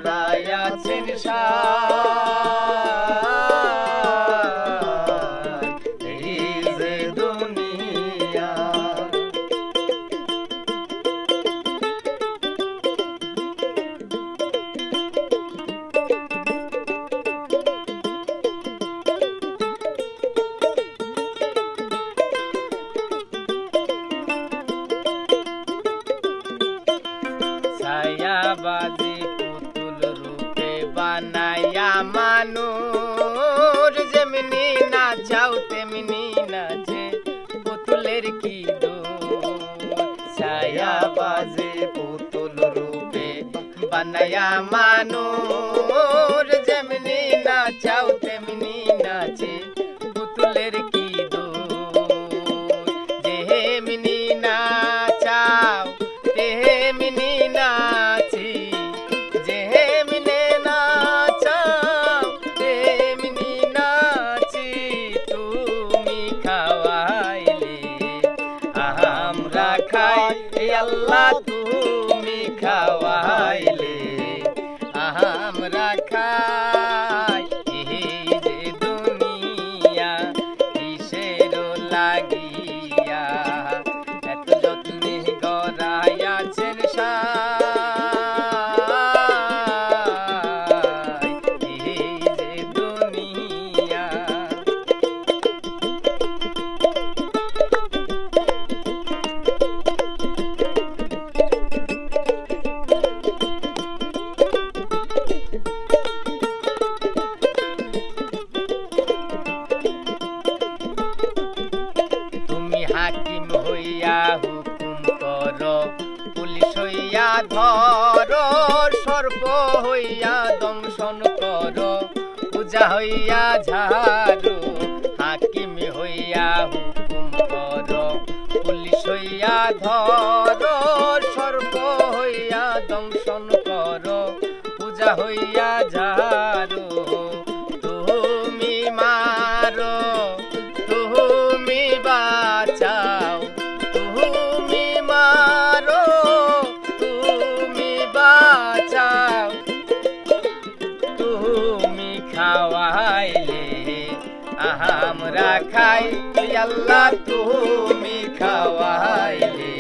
গড়াইয়াছেন এই যে দুনিয়া। ছায়াবাজি পুতুল রূপে বানাইয়া মানুষ, যেমনি নাচাও তেমনি নাচে পুতুলের কি দোষ। ছায়াবাজি পুতুল রূপে বানাইয়া মানুষ, যেমনি নাচাও তেমনি নাচে পুতুলের কি দোষ। যেমনি নাচাও তেমনি নাচি, যেমনি নাচাও তেমনি নাচি। তুমি খাওয়াইলে আমরা খাই আল্লাহ, তুমি খাওয়াইলে আমরা খাই। এই যে দুনিয়া কিসের লাগিয়া এত যত্নে গড়াইয়াছেন এই যে দুনিয়া। তুমি হাকিম হইয়া হুকুম করো, পুলিশ হইয়া ধরো, সর্প হইয়া দংশন করো, পূজা হইয়া ঝাড়ো। হাকিম হইয়া হুকুম করো, পুলিশ হইয়া ধরো, সর্প হইয়া দংশন করো, পূজা হইয়া ঝাড়ো। তুমি মারো, তুমি বাঁচাও, তুমি মারো, তুমি বাঁচাও। তুমি খাওয়াইলে আমরা খাই আল্লাহ, তুমি খাওয়াইলে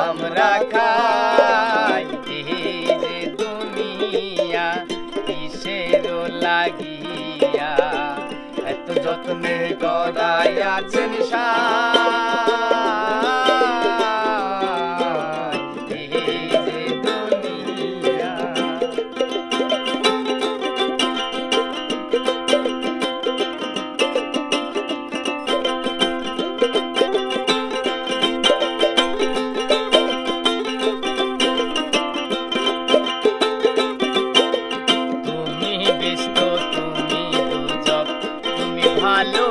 আমরা খাই। এই যে দুনিয়া কিসের লাগিয়া এত যত্নে গড়াইয়াছেন এই যে দুনিয়া। তুমি ব্যস্ত, তুমি দুজক, তুমি ভালো